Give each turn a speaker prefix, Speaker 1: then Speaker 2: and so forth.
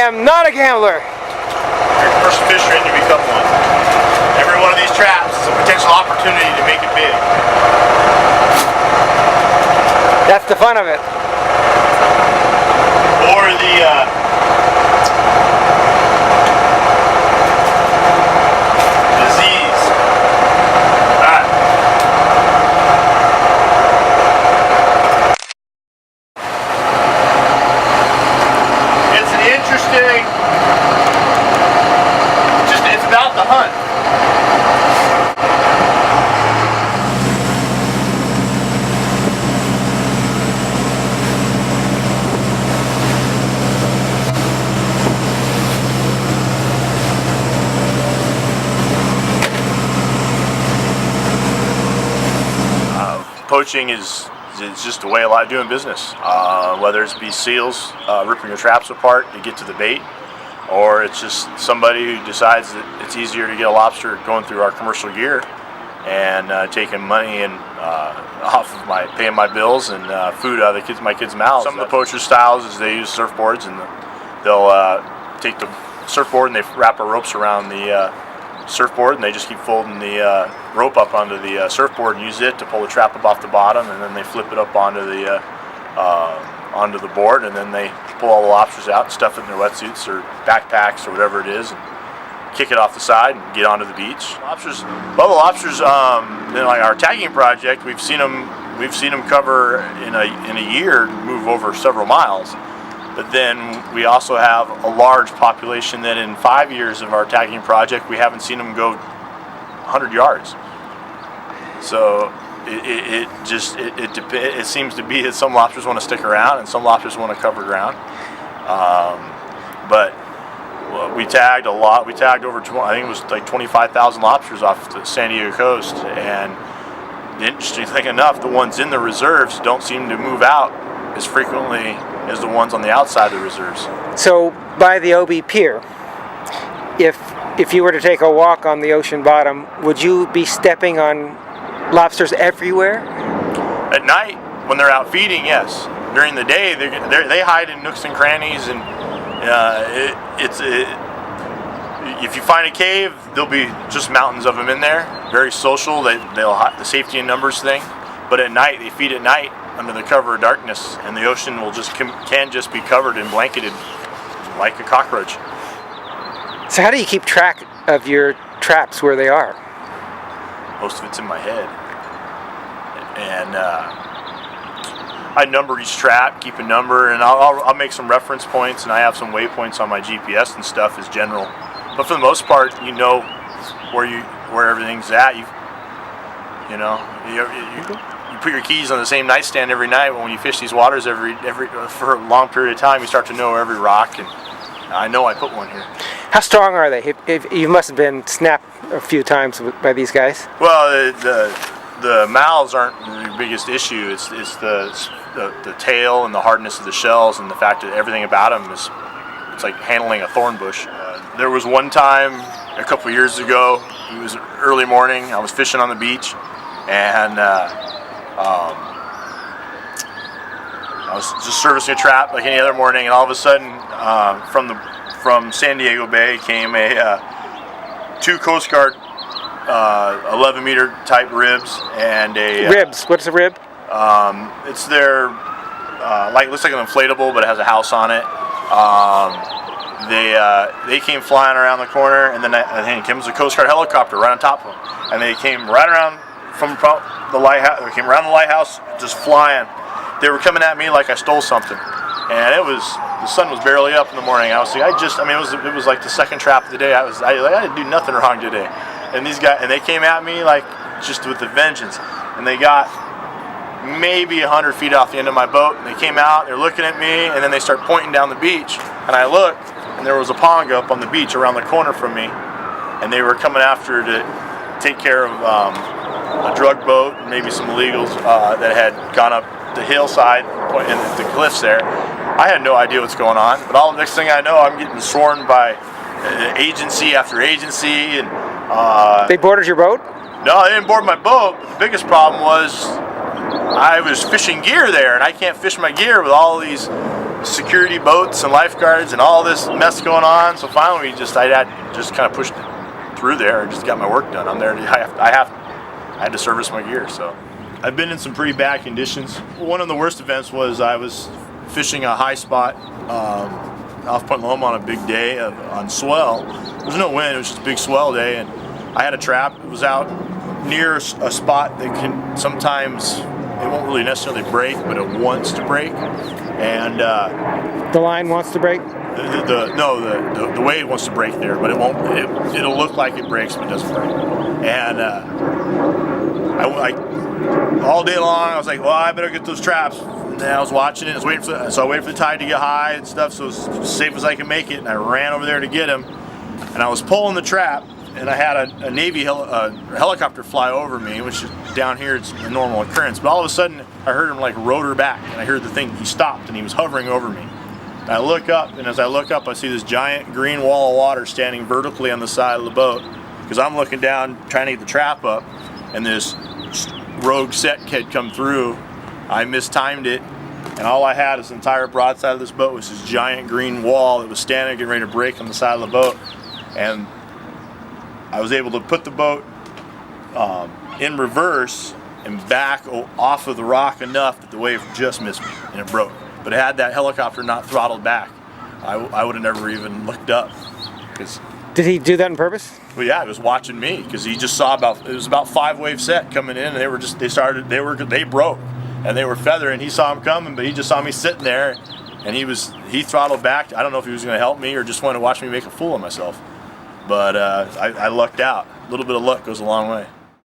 Speaker 1: am not a gambler.
Speaker 2: You're a commercial fisherman, you become one. Every one of these traps is a potential opportunity to make it big.
Speaker 1: That's the fun of it.
Speaker 2: Or the disease. It's an interesting, it's about the hunt. Poaching is just a way of doing business. Whether it be seals ripping your traps apart to get to the bait, or it's just somebody who decides that it's easier to get a lobster going through our commercial gear and taking money and off of paying my bills and food out of my kids' mouths. Some of the poacher styles is they use surfboards, and they'll take the surfboard and they wrap our ropes around the surfboard, and they just keep folding the rope up onto the surfboard and use it to pull the trap up off the bottom, and then they flip it up onto the board, and then they pull all the lobsters out and stuff it in their wetsuits or backpacks or whatever it is, and kick it off the side and get onto the beach. Lobsters, well, the lobsters, in like our tagging project, we've seen them cover in a year move over several miles. But then we also have a large population that in 5 years of our tagging project, we haven't seen them go 100 yards. So it seems to be that some lobsters want to stick around and some lobsters want to cover ground. But we tagged a lot. We tagged over, I think it was like 25,000 lobsters off the San Diego coast. And the interesting thing enough, the ones in the reserves don't seem to move out as frequently as the ones on the outside of the reserves.
Speaker 1: So by the OB Pier, if you were to take a walk on the ocean bottom, would you be stepping on lobsters everywhere? At
Speaker 2: night, when they're out feeding, yes. During the day, they hide in nooks and crannies, and if you find a cave, there'll be just mountains of them in there. Very social. They'll hide, the safety in numbers thing. But at night, they feed at night under the cover of darkness, and the ocean can just be covered and blanketed like a cockroach.
Speaker 1: So how do you keep track of your traps where they are?
Speaker 2: Most of it's in my head, and I number each trap, keep a number, and I'll make some reference points, and I have some waypoints on my GPS and stuff as general. But for the most part, you know where everything's at. You put your keys on the same nightstand every night. But when you fish these waters for a long period of time, you start to know every rock, and I know I put one here.
Speaker 1: How strong are they? If you must have been snapped a few times by these guys.
Speaker 2: Well, the mouths aren't the biggest issue. It's the tail and the hardness of the shells, and the fact that everything about them it's like handling a thorn bush. There was one time a couple years ago. It was early morning. I was fishing on the beach, and I was just servicing a trap like any other morning, and all of a sudden, from San Diego Bay came two Coast Guard 11-meter type ribs and a
Speaker 1: ribs. What's a rib?
Speaker 2: It's their looks like an inflatable, but it has a house on it. They came flying around the corner, and then it came a Coast Guard helicopter right on top of them, and they came right around from the lighthouse. They came around the lighthouse, just flying. They were coming at me like I stole something, and the sun was barely up in the morning. I was like, it was like the second trap of the day. I didn't do nothing wrong today, and they came at me like just with a vengeance, and they got maybe 100 feet off the end of my boat, and they came out, they're looking at me, and then they start pointing down the beach, and I looked, and there was a pond up on the beach around the corner from me, and they were coming after to take care of a drug boat and maybe some illegals that had gone up the hillside and the cliffs there. I had no idea what's going on, but all the next thing I know, I'm getting sworn by agency after agency, and
Speaker 1: they boarded your boat?
Speaker 2: No, they didn't board my boat. But the biggest problem was I was fishing gear there, and I can't fish my gear with all these security boats and lifeguards and all this mess going on. So finally, I had just kind of pushed through there and just got my work done. I'm there. I had to service my gear. So I've been in some pretty bad conditions. One of the worst events was I was fishing a high spot off Point Loma on a big day on swell. There was no wind. It was just a big swell day, and I had a trap. It was out near a spot that can sometimes, it won't really necessarily break, but it wants to break. And
Speaker 1: the line wants to break?
Speaker 2: The wave wants to break there, but it won't. It'll look like it breaks, but it doesn't break. And all day long, I was like, well, I better get those traps. And then I was watching it. I waited for the tide to get high and stuff, so as safe as I could make it. And I ran over there to get him, and I was pulling the trap. And I had a Navy helicopter fly over me, which is down here, it's a normal occurrence. But all of a sudden, I heard him like rotor back, and I heard the thing, he stopped, and he was hovering over me. And I look up, and as I look up, I see this giant green wall of water standing vertically on the side of the boat, because I'm looking down, trying to get the trap up, and this rogue set had come through. I mistimed it, and all I had is the entire broadside of this boat was this giant green wall that was standing, getting ready to break on the side of the boat. And I was able to put the boat in reverse and back off of the rock enough that the wave just missed me and it broke. But had that helicopter not throttled back, I would have never even looked up.
Speaker 1: Did he do that on purpose?
Speaker 2: Well, yeah, he was watching me because he just saw it was about 5 wave set coming in, and they broke and they were feathering. He saw him coming, but he just saw me sitting there, and he throttled back. I don't know if he was going to help me or just wanted to watch me make a fool of myself. But I lucked out. A little bit of luck goes a long way.